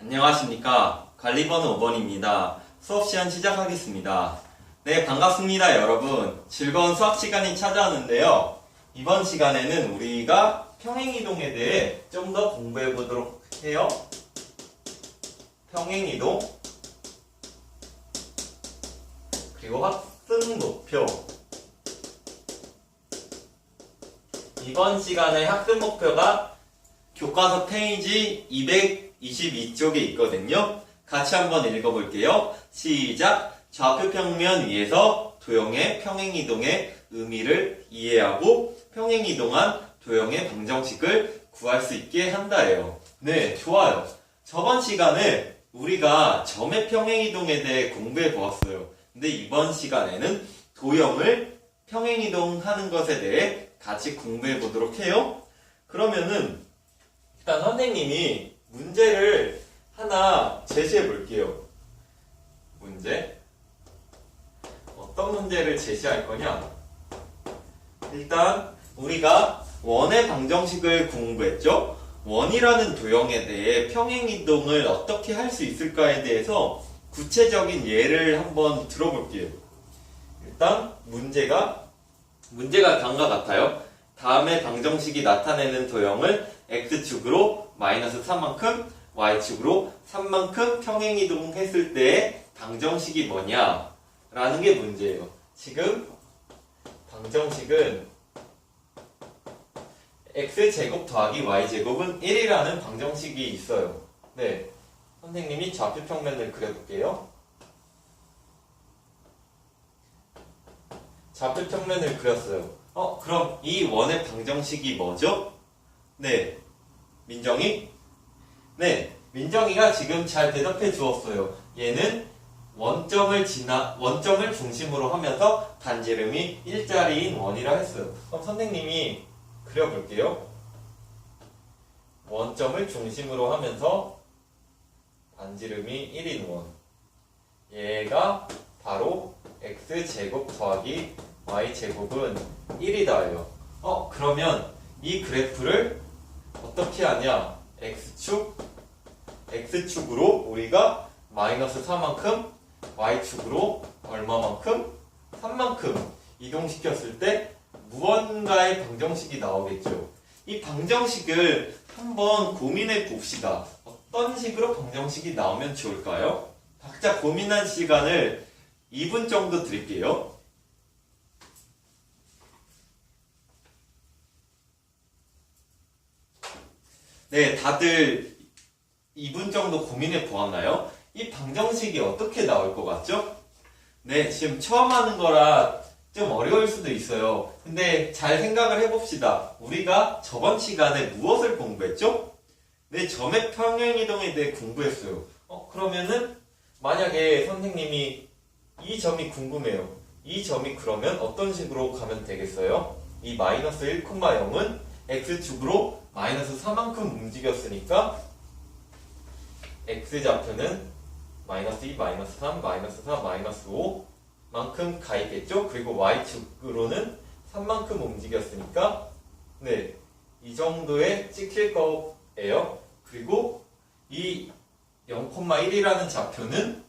안녕하십니까. 관리번호 5번입니다. 수업 시간 시작하겠습니다. 네, 반갑습니다, 여러분. 즐거운 수학 시간이 찾아왔는데요. 이번 시간에는 우리가 평행이동에 대해 좀 더 공부해 보도록 해요. 평행이동, 그리고 학습 목표. 이번 시간의 학습 목표가 교과서 페이지 222쪽에 있거든요. 같이 한번 읽어볼게요. 시작! 좌표 평면 위에서 도형의 평행이동의 의미를 이해하고 평행이동한 도형의 방정식을 구할 수 있게 한다예요. 네, 좋아요. 저번 시간에 우리가 점의 평행이동에 대해 공부해 보았어요. 근데 이번 시간에는 도형을 평행이동하는 것에 대해 같이 공부해 보도록 해요. 그러면은 일단 선생님이 문제를 하나 제시해 볼게요. 문제. 어떤 문제를 제시할 거냐? 일단 우리가 원의 방정식을 공부했죠? 원이라는 도형에 대해 평행이동을 어떻게 할 수 있을까에 대해서 구체적인 예를 한번 들어볼게요. 일단 문제가 다음과 같아요. 다음의 방정식이 나타내는 도형을 x축으로 마이너스 3만큼, y축으로 3만큼 평행이동했을 때의 방정식이 뭐냐? 라는 게 문제예요. 지금 방정식은 x제곱 더하기 y제곱은 1이라는 방정식이 있어요. 네, 선생님이 좌표 평면을 그려볼게요. 좌표 평면을 그렸어요. 그럼 이 원의 방정식이 뭐죠? 네, 민정이? 네, 민정이가 지금 잘 대답해 주었어요. 얘는 원점을 중심으로 하면서 반지름이 1짜리인 원이라 했어요. 그럼 선생님이 그려볼게요. 원점을 중심으로 하면서 반지름이 1인 원. 얘가 바로 x제곱 더하기 y제곱은 1이다예요. 그러면 이 그래프를 어떻게 하냐? x축으로 우리가 마이너스 4만큼, y축으로 얼마만큼? 3만큼 이동시켰을 때 무언가의 방정식이 나오겠죠. 이 방정식을 한번 고민해 봅시다. 어떤 식으로 방정식이 나오면 좋을까요? 각자 고민한 시간을 2분 정도 드릴게요. 네, 다들 2분 정도 고민해 보았나요? 이 방정식이 어떻게 나올 것 같죠? 네, 지금 처음 하는 거라 좀 어려울 수도 있어요. 근데 잘 생각을 해봅시다. 우리가 저번 시간에 무엇을 공부했죠? 네, 점의 평행이동에 대해 공부했어요. 그러면은 만약에 선생님이 이 점이 궁금해요. 이 점이 그러면 어떤 식으로 가면 되겠어요? 이 마이너스 1,0은 x축으로 마이너스 4만큼 움직였으니까 x좌표는 마이너스 2, 마이너스 3, 마이너스 4, 마이너스 5만큼 가 있겠죠? 그리고 y축으로는 3만큼 움직였으니까 네, 이 정도에 찍힐 거예요. 그리고 이 0,1이라는 좌표는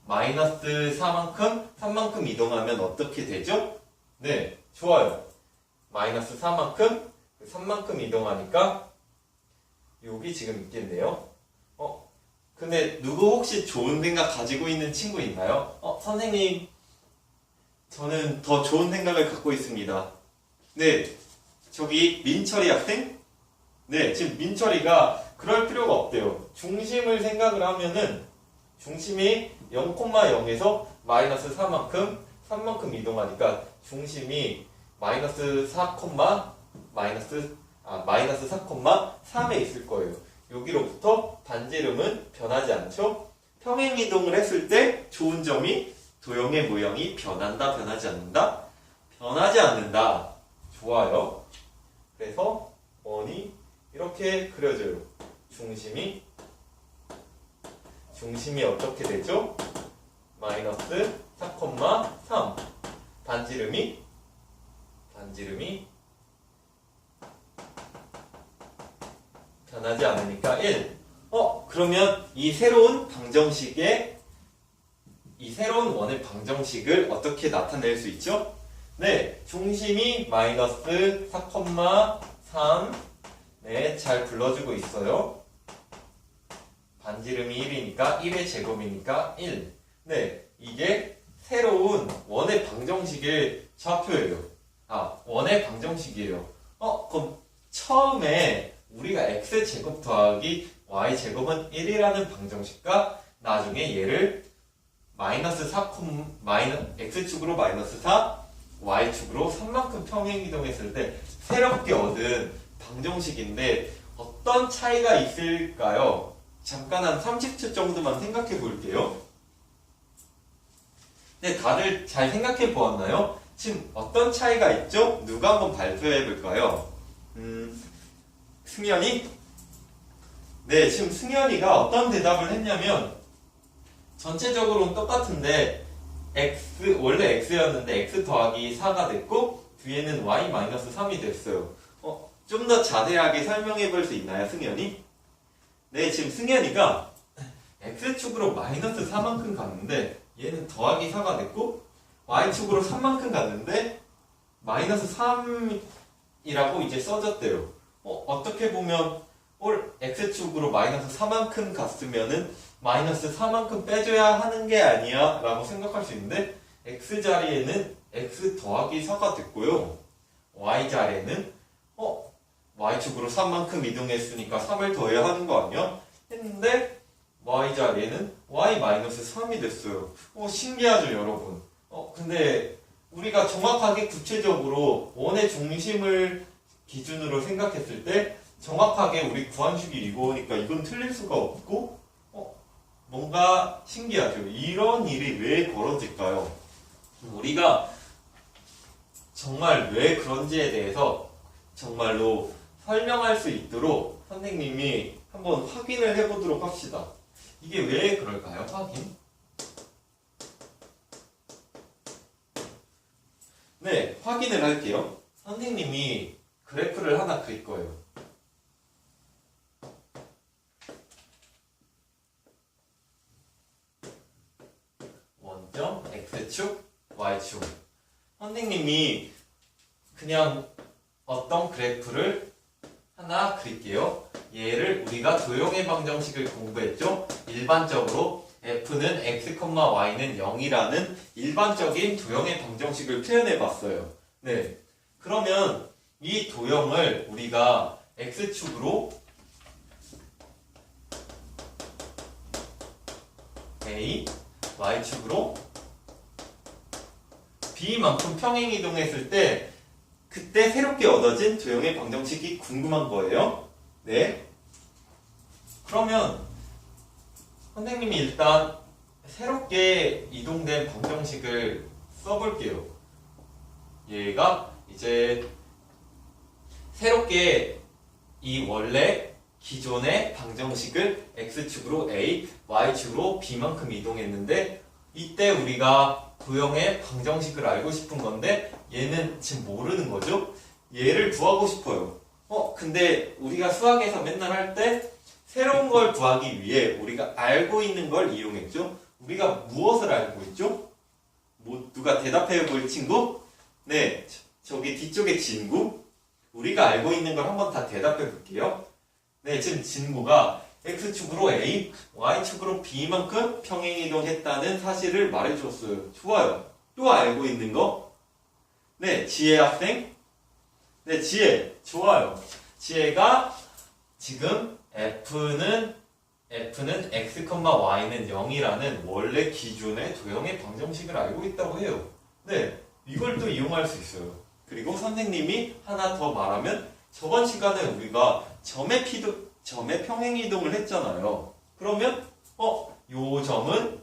마이너스 3만큼 이동하면 어떻게 되죠? 네, 좋아요. 마이너스 4만큼, 3만큼 이동하니까 여기 지금 있겠네요. 근데 누구 혹시 좋은 생각 가지고 있는 친구 있나요? 선생님, 저는 더 좋은 생각을 갖고 있습니다. 네, 저기 민철이 학생? 네, 지금 민철이가 그럴 필요가 없대요. 중심을 생각을 하면은 중심이 0,0에서 마이너스 4만큼, 3만큼 이동하니까 중심이 마이너스 4,3에 있을 거예요. 여기로부터 반지름은 변하지 않죠? 평행이동을 했을 때 좋은 점이 도형의 모양이 변한다, 변하지 않는다? 변하지 않는다. 좋아요. 그래서 원이 이렇게 그려져요. 중심이 어떻게 되죠? 마이너스 4,3. 반지름이 변하지 않으니까 1. 그러면 이 새로운 원의 방정식을 어떻게 나타낼 수 있죠? 네, 중심이 마이너스 4,3. 네, 잘 불러주고 있어요. 반지름이 1이니까 1의 제곱이니까 1. 네, 이게 새로운 원의 방정식의 좌표예요. 원의 방정식이에요. 그럼 처음에 우리가 x제곱 더하기 y제곱은 1이라는 방정식과 나중에 얘를 x축으로 마이너스 4, y축으로 3만큼 평행이동했을 때 새롭게 얻은 방정식인데 어떤 차이가 있을까요? 잠깐 한 30초 정도만 생각해 볼게요. 네, 다들 잘 생각해 보았나요? 지금 어떤 차이가 있죠? 누가 한번 발표해 볼까요? 승현이? 네, 지금 승현이가 어떤 대답을 했냐면 전체적으로는 똑같은데 원래 x였는데 x 더하기 4가 됐고 뒤에는 y-3이 됐어요. 좀 더 자세하게 설명해 볼 수 있나요, 승현이? 네, 지금 승현이가 x축으로 마이너스 4만큼 갔는데 얘는 더하기 4가 됐고 y축으로 3만큼 갔는데 마이너스 3이라고 이제 써졌대요. 어떻게 보면 x축으로 마이너스 4만큼 갔으면은 마이너스 4만큼 빼줘야 하는 게 아니야 라고 생각할 수 있는데 x 자리에는 x 더하기 4가 됐고요. y 자리에는 y축으로 3만큼 이동했으니까 3을 더해야 하는 거 아니야? 했는데 y 자리에는 y-3이 됐어요. 신기하죠, 여러분? 근데 우리가 정확하게 구체적으로 원의 중심을 기준으로 생각했을 때 정확하게 우리 구한식이 이거니까 이건 틀릴 수가 없고 뭔가 신기하죠. 이런 일이 왜 벌어질까요? 우리가 정말 왜 그런지에 대해서 정말로 설명할 수 있도록 선생님이 한번 확인을 해보도록 합시다. 이게 왜 그럴까요? 확인? 네, 확인을 할게요. 선생님이 그래프를 하나 그릴 거예요. 원점, x축, y축. 선생님이 그냥 어떤 그래프를 하나 그릴게요. 얘를 우리가 도형의 방정식을 공부했죠? 일반적으로 f는 x, y는 0이라는 일반적인 도형의 방정식을 표현해 봤어요. 네. 그러면 이 도형을 우리가 x축으로 a, y축으로 b만큼 평행 이동했을 때 그때 새롭게 얻어진 도형의 방정식이 궁금한 거예요. 네. 그러면 선생님이 일단 새롭게 이동된 방정식을 써볼게요. 얘가 이제 새롭게 이 원래 기존의 방정식을 x축으로 a, y축으로 b만큼 이동했는데 이때 우리가 도형의 방정식을 알고 싶은 건데 얘는 지금 모르는 거죠? 얘를 구하고 싶어요. 근데 우리가 수학에서 맨날 할 때 새로운 걸 구하기 위해 우리가 알고 있는 걸 이용했죠? 우리가 무엇을 알고 있죠? 누가 대답해 볼 친구? 네, 저기 뒤쪽에 진구? 우리가 알고 있는 걸 한번 다 대답해 볼게요. 네, 지금 진구가 x축으로 a, y축으로 b만큼 평행이동했다는 사실을 말해줬어요. 좋아요. 또 알고 있는 거? 네, 지혜 학생? 네, 지혜. 좋아요. 지혜가 지금 f는 x, y는 0이라는 원래 기준의 도형의 방정식을 알고 있다고 해요. 네, 이걸 또 이용할 수 있어요. 그리고 선생님이 하나 더 말하면 저번 시간에 우리가 점의 평행이동을 했잖아요. 그러면 요 점은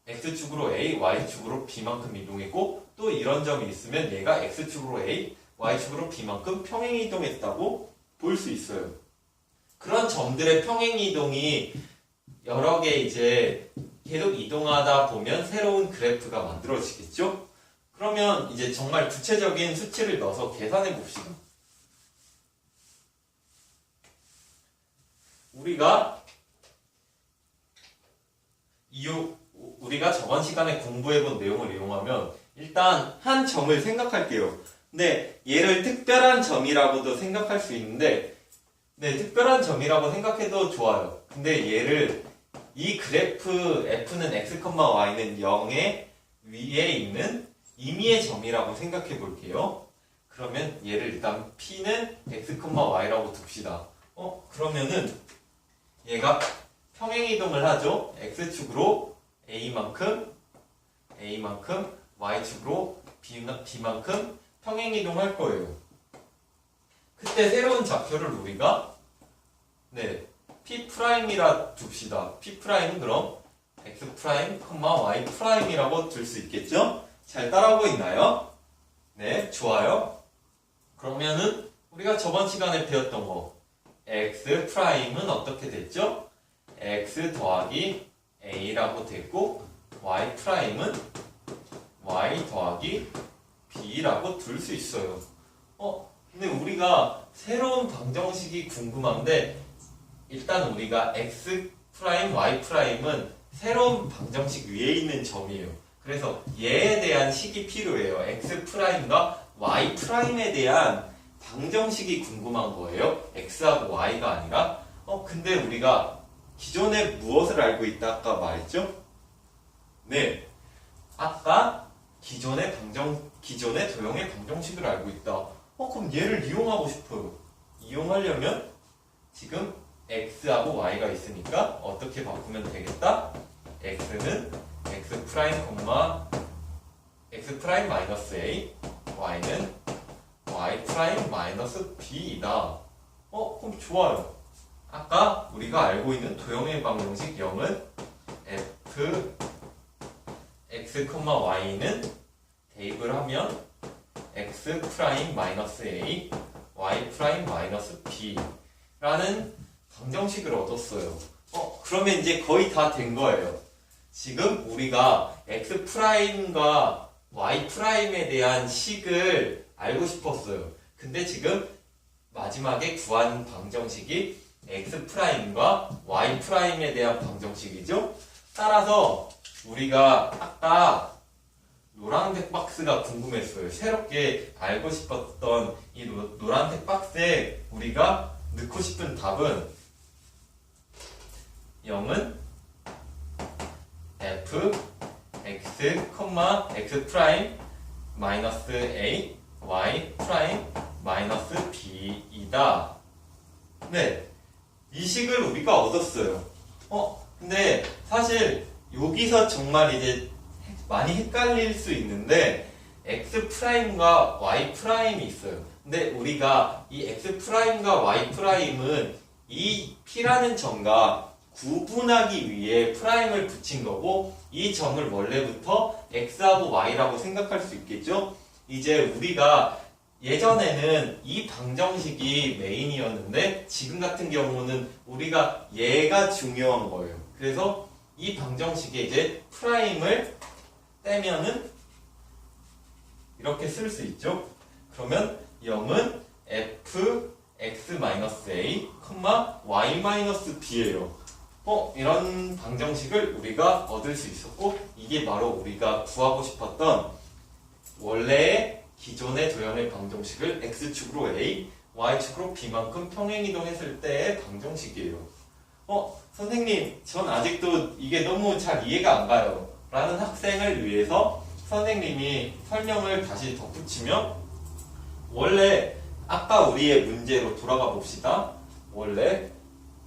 x축으로 a, y축으로 b만큼 이동했고 또 이런 점이 있으면 얘가 x축으로 a, y축으로 b만큼 평행이동했다고 볼 수 있어요. 그런 점들의 평행이동이 여러 개 이제 계속 이동하다 보면 새로운 그래프가 만들어지겠죠? 그러면 이제 정말 구체적인 수치를 넣어서 계산해 봅시다. 우리가 저번 시간에 공부해본 내용을 이용하면 일단 한 점을 생각할게요. 네, 얘를 특별한 점이라고도 생각할 수 있는데, 네, 특별한 점이라고 생각해도 좋아요. 근데 얘를 이 그래프 f는 x, y는 0의 위에 있는 임의의 점이라고 생각해 볼게요. 그러면 얘를 일단 p는 x, y라고 둡시다. 그러면은 얘가 평행이동을 하죠. x축으로 a만큼 y축으로 b만큼 평행이동할 거예요. 그때 새로운 좌표를 우리가 P'이라 둡시다. P'은 그럼 X', Y'이라고 둘 수 있겠죠? 잘 따라오고 있나요? 네, 좋아요. 그러면은 우리가 저번 시간에 배웠던 거 X'은 어떻게 됐죠? X 더하기 A라고 됐고 Y'은 Y 더하기 B라고 둘 수 있어요. 근데 우리가 새로운 방정식이 궁금한데 일단 우리가 x', y'은 새로운 방정식 위에 있는 점이에요. 그래서 얘에 대한 식이 필요해요. x'과 y'에 대한 방정식이 궁금한 거예요. x하고 y가 아니라. 근데 우리가 기존에 무엇을 알고 있다 아까 말했죠? 네. 아까 기존의 도형의 방정식을 알고 있다. 그럼 얘를 이용하고 싶어요. 이용하려면 지금 x하고 y가 있으니까 어떻게 바꾸면 되겠다? x는 x', x'-a, y는 y'-b이다. 그럼 좋아요. 아까 우리가 알고 있는 도형의 방정식 0은 f, x, y는 대입을 하면 x'-a, y'-b 라는 방정식을 얻었어요. 그러면 이제 거의 다 된 거예요. 지금 우리가 x'과 y''에 대한 식을 알고 싶었어요. 근데 지금 마지막에 구한 방정식이 x'과 y''에 대한 방정식이죠. 따라서 우리가 아까 노란색 박스가 궁금했어요. 새롭게 알고 싶었던 이 노란색 박스에 우리가 넣고 싶은 답은 0은 f, x, x' 마이너스 a, y' 마이너스 b이다. 네, 이 식을 우리가 얻었어요. 근데 사실 여기서 정말 이제 많이 헷갈릴 수 있는데 x'과 y'이 있어요. 근데 우리가 이 x'과 y'은 이 p라는 점과 구분하기 위해 프라임을 붙인 거고 이 점을 원래부터 x하고 y라고 생각할 수 있겠죠? 이제 우리가 예전에는 이 방정식이 메인이었는데 지금 같은 경우는 우리가 얘가 중요한 거예요. 그래서 이 방정식에 이제 프라임을 떼면은 이렇게 쓸 수 있죠. 그러면 0은 f, x-a, y-b예요. 이런 방정식을 우리가 얻을 수 있었고 이게 바로 우리가 구하고 싶었던 원래의 기존의 도형의 방정식을 x축으로 a, y축으로 b만큼 평행이동했을 때의 방정식이에요. 선생님, 전 아직도 이게 너무 잘 이해가 안 가요. 라는 학생을 위해서 선생님이 설명을 다시 덧붙이면 원래 아까 우리의 문제로 돌아가 봅시다. 원래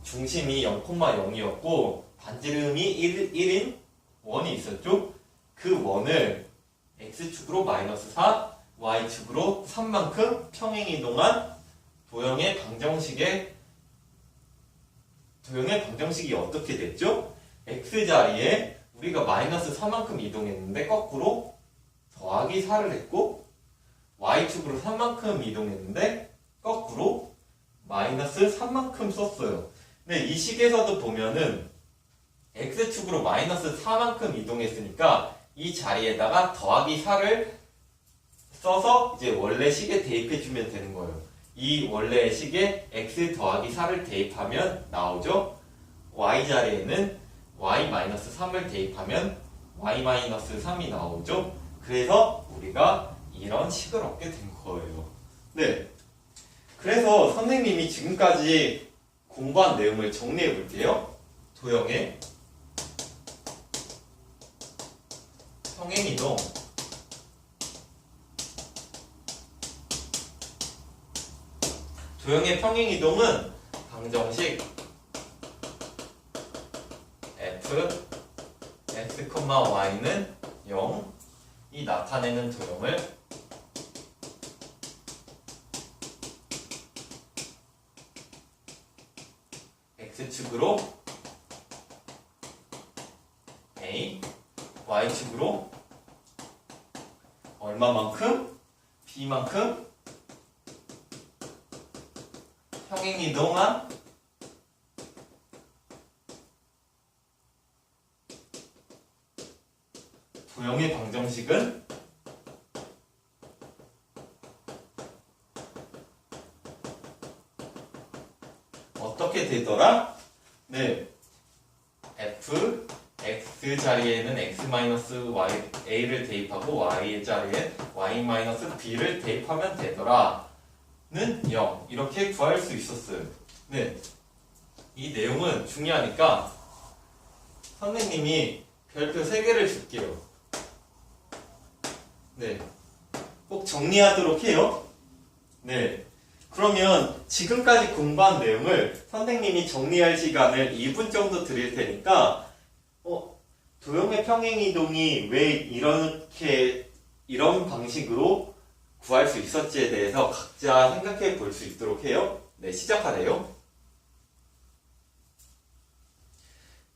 중심이 0,0이었고 반지름이 1인 원이 있었죠? 그 원을 x축으로 마이너스 4, y축으로 3만큼 평행이동한 도형의 방정식이 어떻게 됐죠? x자리에 우리가 마이너스 4만큼 이동했는데 거꾸로 더하기 4를 했고 y축으로 3만큼 이동했는데 거꾸로 마이너스 3만큼 썼어요. 근데 이 식에서도 보면은 x축으로 마이너스 4만큼 이동했으니까 이 자리에다가 더하기 4를 써서 이제 원래 식에 대입해주면 되는 거예요. 이 원래의 식에 x 더하기 4를 대입하면 나오죠. y 자리에는 y-3을 대입하면 y-3이 나오죠. 그래서 우리가 이런 식을 얻게 된 거예요. 네. 그래서 선생님이 지금까지 공부한 내용을 정리해 볼게요. 도형의 평행이동, 도형의 평행이동은 방정식 f x, y는 0이 나타내는 도형을 x축으로 a, y축으로 얼마만큼? b만큼 평행이동한 도형의 방정식은 어떻게 되더라? 네, f x 자리에는 x-y a를 대입하고 y 자리에 y-b를 대입하면 되더라 는 0 이렇게 구할 수 있었어요. 네, 이 내용은 중요하니까 선생님이 별표 3개를 줄게요. 네, 꼭 정리하도록 해요. 네, 그러면 지금까지 공부한 내용을 선생님이 정리할 시간을 2분 정도 드릴 테니까 도형의 평행이동이 왜 이런 방식으로 구할 수 있었지에 대해서 각자 생각해 볼 수 있도록 해요. 네, 시작하래요.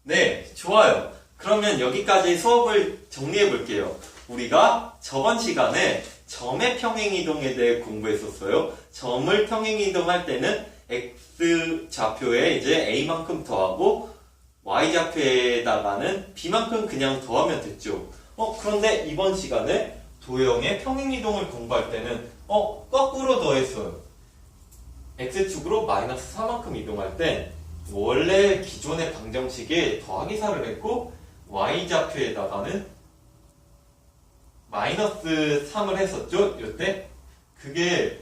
네, 좋아요. 그러면 여기까지 수업을 정리해 볼게요. 우리가 저번 시간에 점의 평행이동에 대해 공부했었어요. 점을 평행이동할 때는 x 좌표에 이제 a만큼 더하고 y 좌표에다가는 b만큼 그냥 더하면 됐죠. 그런데 이번 시간에 도형의 평행이동을 공부할 때는 거꾸로 더했어요. x축으로 마이너스 4만큼 이동할 땐 원래 기존의 방정식에 더하기 4를 했고 y 좌표에다가는 마이너스 3을 했었죠. 이때 그게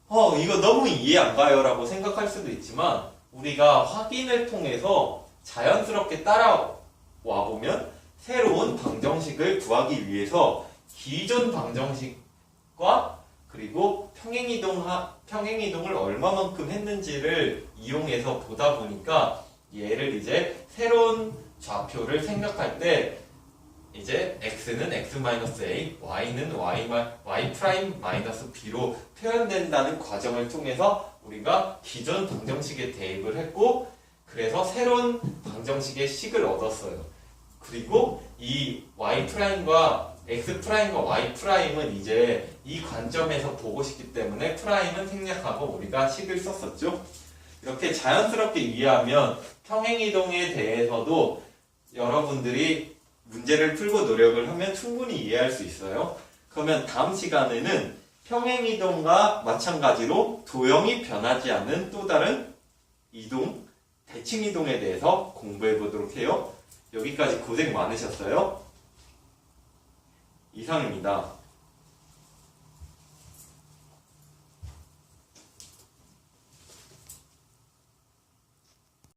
이거 너무 이해 안 가요 라고 생각할 수도 있지만 우리가 확인을 통해서 자연스럽게 따라와 보면 새로운 방정식을 구하기 위해서 기존 방정식과 그리고 평행이동을 얼마만큼 했는지를 이용해서 보다 보니까 얘를 이제 새로운 좌표를 생각할 때 이제 x는 x-a, y는 y'-b로 표현된다는 과정을 통해서 우리가 기존 방정식에 대입을 했고 그래서 새로운 방정식의 식을 얻었어요. 그리고 이 y'과 x'과 y'은 이제 이 관점에서 보고 싶기 때문에 프라임은 생략하고 우리가 식을 썼었죠. 이렇게 자연스럽게 이해하면 평행이동에 대해서도 여러분들이 문제를 풀고 노력을 하면 충분히 이해할 수 있어요. 그러면 다음 시간에는 평행이동과 마찬가지로 도형이 변하지 않는 또 다른 이동, 대칭이동에 대해서 공부해 보도록 해요. 여기까지 고생 많으셨어요. 이상입니다.